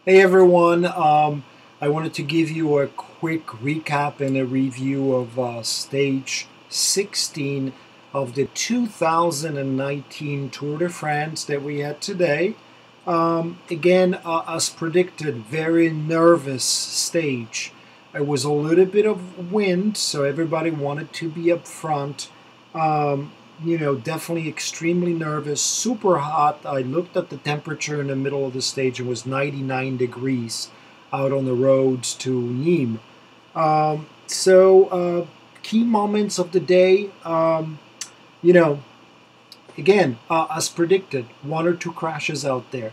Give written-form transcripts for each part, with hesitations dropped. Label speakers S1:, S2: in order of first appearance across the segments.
S1: Hey everyone, I wanted to give you a quick recap and a review of stage 16 of the 2019 Tour de France that we had today. Again, as predicted, very nervous stage. It was a little bit of wind, so everybody wanted to be up front. Definitely extremely nervous, super hot. I looked at the temperature in the middle of the stage. It was 99 degrees out on the roads to Nimes. Key moments of the day, you know, again, as predicted, one or two crashes out there.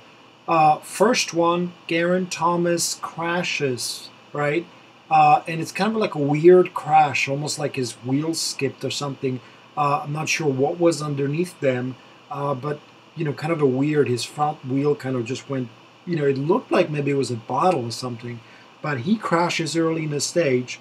S1: First one, Geraint Thomas crashes, right? And it's kind of like a weird crash, almost like his wheels skipped or something. I'm not sure what was underneath them, but kind of a weird. His front wheel kind of just went. It looked like maybe it was a bottle or something, but he crashes early in the stage.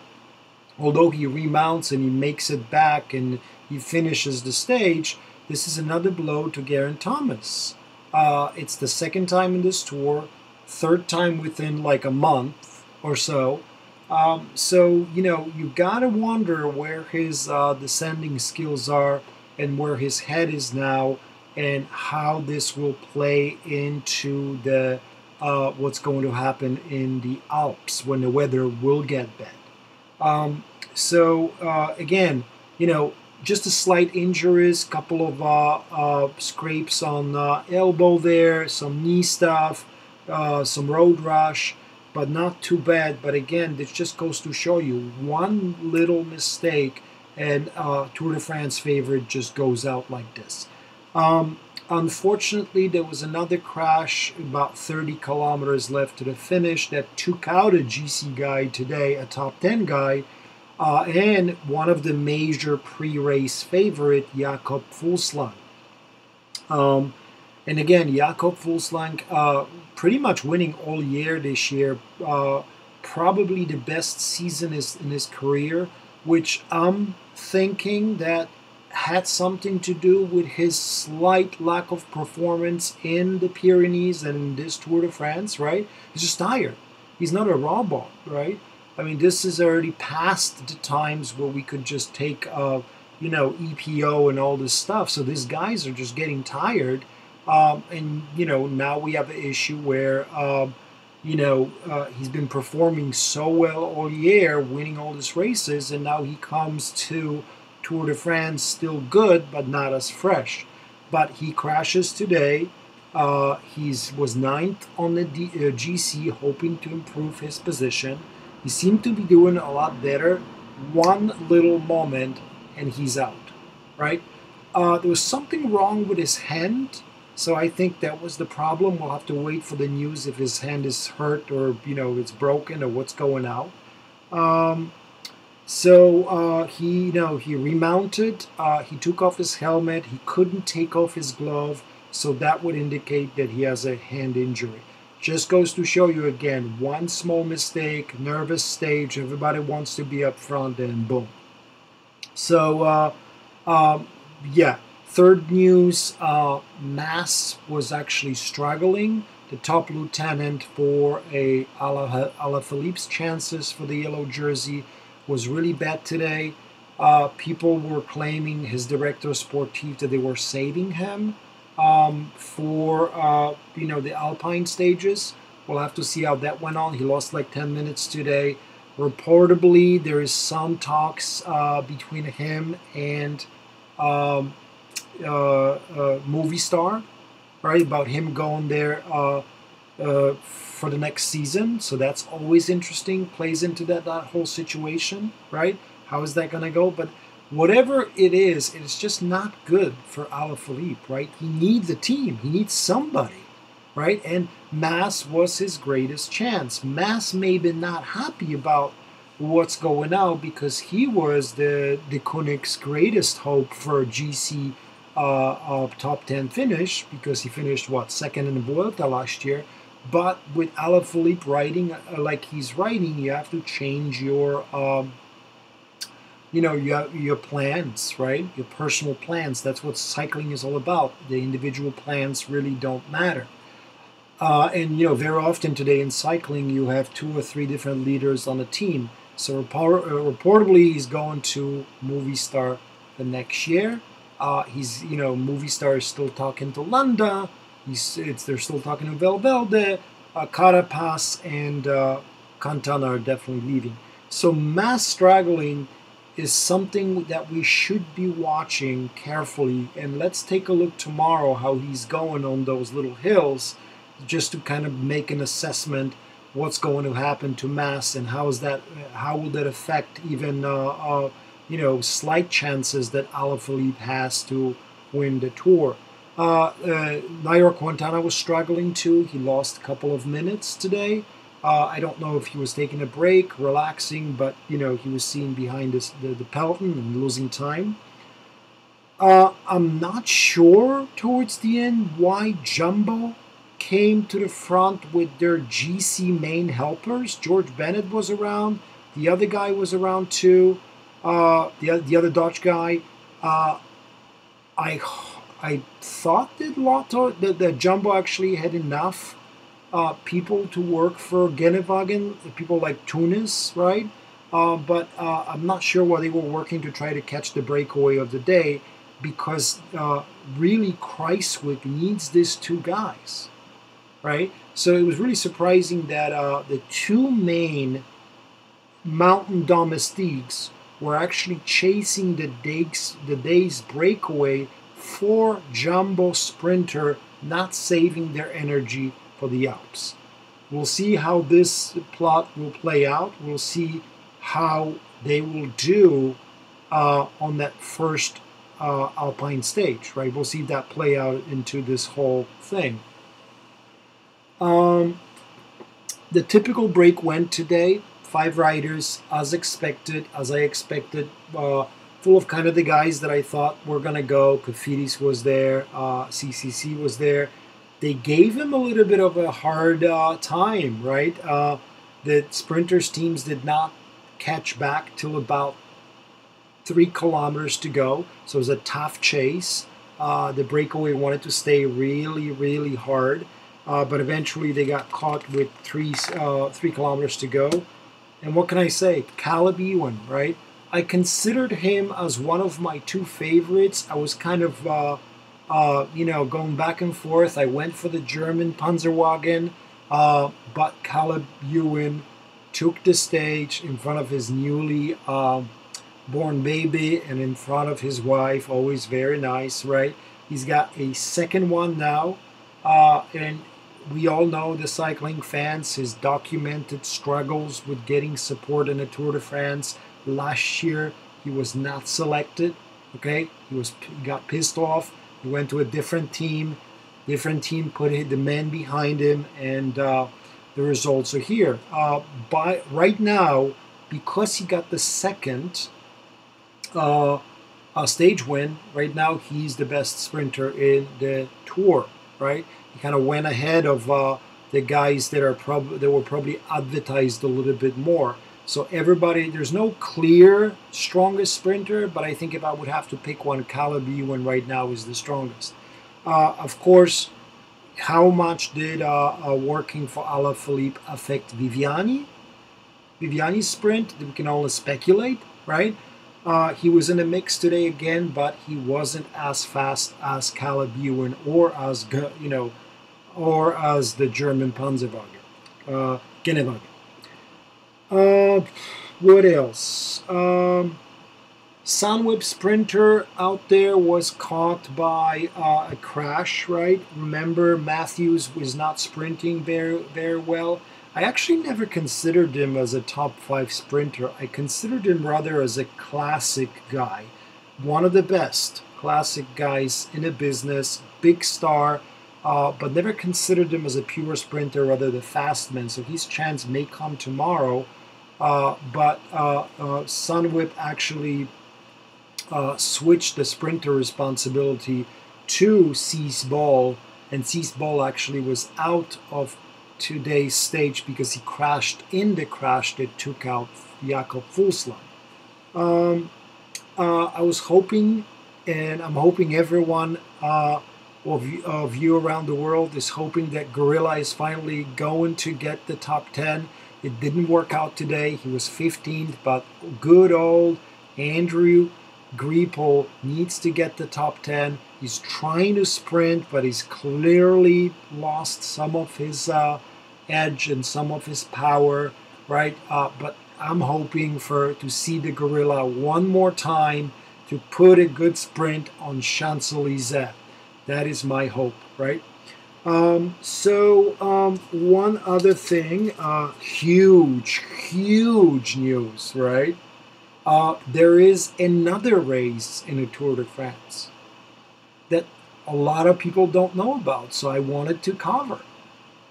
S1: Although he remounts and he makes it back and he finishes the stage, this is another blow to Geraint Thomas. It's the second time in this tour, third time within like a month or so. You gotta wonder where his descending skills are and where his head is now, and how this will play into the what's going to happen in the Alps when the weather will get bad. Again, just a slight injuries, couple of scrapes on elbow there, some knee stuff, some road rash, but not too bad. But again, this just goes to show you one little mistake, and Tour de France favorite just goes out like this. Unfortunately, there was another crash about 30 kilometers left to the finish that took out a GC guy today, a top 10 guy, and one of the major pre-race favorite, Jakob Fuglsang. And again, Jakob Fuglsang pretty much winning all year this year. Probably the best season is in his career, which I'm thinking that had something to do with his slight lack of performance in the Pyrenees and in this Tour de France, right? He's just tired. He's not a robot, right? I mean, this is already past the times where we could just take, EPO and all this stuff. So these guys are just getting tired. Now we have an issue where, he's been performing so well all year, winning all these races, and now he comes to Tour de France still good, but not as fresh. But he crashes today. He was ninth on the GC, hoping to improve his position. He seemed to be doing a lot better. One little moment, and he's out, right? There was something wrong with his hand, so I think that was the problem. We'll have to wait for the news if his hand is hurt or it's broken or what's going on. He remounted. He took off his helmet. He couldn't take off his glove, so that would indicate that he has a hand injury. Just goes to show you again, one small mistake, nervous stage, everybody wants to be up front, and boom. So, third news, Mass was actually struggling. The top lieutenant for Alaphilippe's chances for the yellow jersey was really bad today. People were claiming, his director sportif, that they were saving him for the Alpine stages. We'll have to see how that went on. He lost like 10 minutes today. Reportedly, there is some talks between him and movie star, right, about him going there for the next season. So that's always interesting. Plays into that whole situation, right? How is that going to go? But whatever it is, it's just not good for Alaphilippe, right? He needs a team. He needs somebody, right? And Mass was his greatest chance. Mass may be not happy about what's going on because he was the Koenig's greatest hope for a GC top 10 finish, because he finished, second in the Vuelta last year. But with Alaphilippe riding like he's riding, you have to change your your plans, right? Your personal plans. That's what cycling is all about. The individual plans really don't matter. And very often today in cycling, you have 2 or 3 different leaders on a team. So reportedly, he's going to Movistar the next year. Movistar is still talking to Landa. They're still talking to Valverde, Carapaz, and Cantana are definitely leaving. So mass straggling is something that we should be watching carefully. And let's take a look tomorrow how he's going on those little hills, just to kind of make an assessment what's going to happen to mass and how will that affect even slight chances that Alaphilippe has to win the Tour. Nairo Quintana was struggling too. He lost a couple of minutes today. I don't know if he was taking a break, relaxing, but he was seen behind the peloton and losing time. I'm not sure towards the end why Jumbo came to the front with their GC main helpers. George Bennett was around. The other guy was around too. The other Dutch guy. I thought that that Jumbo actually had enough people to work for Genewagen, people like Tunis, right? But I'm not sure why they were working to try to catch the breakaway of the day, because really Kreiswick needs these 2 guys, right? So it was really surprising that the 2 main mountain domestiques were actually chasing the day's breakaway for Jumbo Sprinter, not saving their energy for the Alps. We'll see how this plot will play out. We'll see how they will do on that first Alpine stage, right? We'll see that play out into this whole thing. The typical break went today. 5 riders, as I expected, full of kind of the guys that I thought were going to go. Kofidis was there, CCC was there. They gave him a little bit of a hard time, right? The sprinters teams did not catch back till about 3 kilometers to go. So it was a tough chase. The breakaway wanted to stay really, really hard. But eventually they got caught with 3 kilometers to go. And what can I say? Caleb Ewan, right? I considered him as one of my 2 favorites. I was kind of, going back and forth. I went for the German Panzerwagen, but Caleb Ewan took the stage in front of his newly born baby and in front of his wife. Always very nice, right? He's got a second one now, and we all know, the cycling fans, his documented struggles with getting support in the Tour de France. Last year, he was not selected. Okay, he got pissed off. He went to a different team. Different team put the man behind him, and the results are here. Right now, because he got the second stage win, right now he's the best sprinter in the Tour. Right. He kind of went ahead of the guys that were probably advertised a little bit more. So there's no clear strongest sprinter, but I think if I would have to pick one, Caleb Ewan right now is the strongest. Of course, how much did working for Alaphilippe affect Viviani? Viviani's sprint, we can only speculate, right? He was in the mix today again, but he wasn't as fast as Caleb Ewan or as the German Panzerwagen, Genewagen. What else? Sunweb sprinter out there was caught by a crash, right? Remember, Matthews was not sprinting very, very well. I actually never considered him as a top 5 sprinter. I considered him rather as a classic guy. One of the best classic guys in the business, big star, but never considered him as a pure sprinter, rather the fast man. So his chance may come tomorrow. But Sunweb actually switched the sprinter responsibility to Cees Ball, and Cees Ball actually was out of today's stage because he crashed in the crash that took out Jakob Fuglsang. I was hoping, and I'm hoping everyone of you around the world is hoping that Gorilla is finally going to get the top 10. It didn't work out today. He was 15th, but good old Andrew Greipel needs to get the top 10. He's trying to sprint, but he's clearly lost some of his edge and some of his power, right? But I'm hoping to see the Gorilla one more time to put a good sprint on Champs-Élysées. That is my hope, right? One other thing, huge news, right? There is another race in the Tour de France that a lot of people don't know about, so I wanted to cover,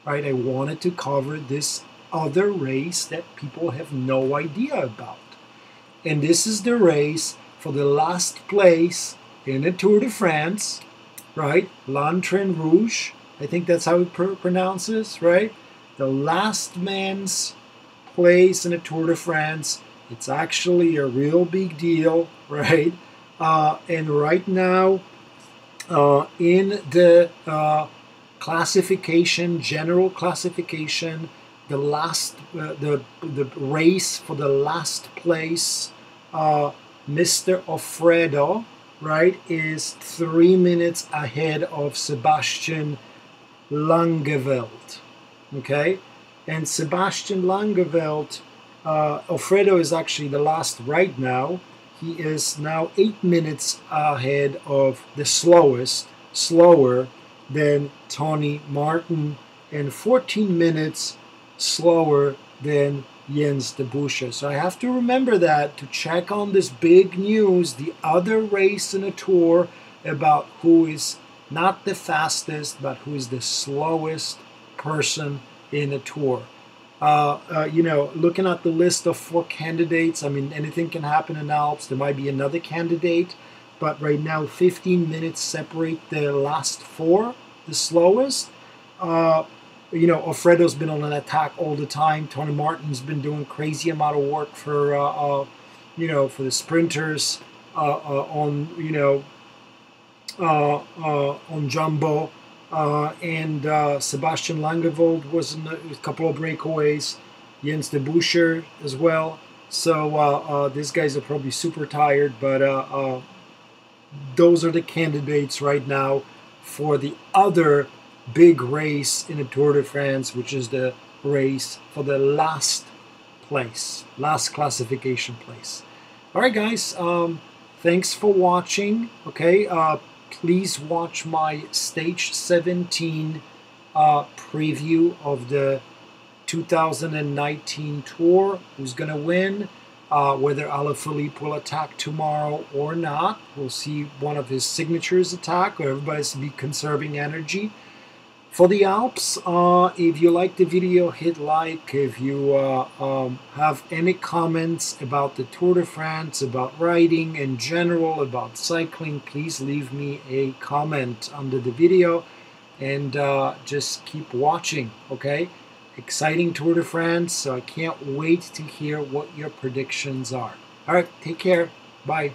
S1: right? I wanted to cover this other race that people have no idea about. And this is the race for the last place in the Tour de France, right? Lanterne Rouge, I think that's how it pronounces, right? The last man's place in the Tour de France. It's actually a real big deal, right? And right now, in the classification, general classification, the last, the race for the last place, Mr. Offredo, right, is 3 minutes ahead of Sebastian Langeveld, okay? And Sebastian Langeveld, Offredo is actually the last right now. He is now 8 minutes ahead of the slowest, slower than Tony Martin, and 14 minutes slower than Jens de Busche. So I have to remember that to check on this big news, the other race in a tour, about who is not the fastest, but who is the slowest person in a tour. Looking at the list of 4 candidates, I mean, anything can happen in Alps. There might be another candidate, but right now 15 minutes separate the last 4, the slowest. Offredo's been on an attack all the time. Tony Martin's been doing crazy amount of work for the sprinters on Jumbo. And Sebastian Langeveld was in a couple of breakaways. Jens de Busche as well. So these guys are probably super tired, but those are the candidates right now for the other big race in the Tour de France, which is the race for the last place, last classification place. All right, guys, thanks for watching. Okay, please watch my stage 17 preview of the 2019 Tour. Who's going to win? Whether Alaphilippe will attack tomorrow or not. We'll see one of his signatures attack, or everybody's to be conserving energy. For the Alps, if you like the video, hit like. If you have any comments about the Tour de France, about riding in general, about cycling, please leave me a comment under the video, and just keep watching, okay? Exciting Tour de France, so I can't wait to hear what your predictions are. All right, take care. Bye.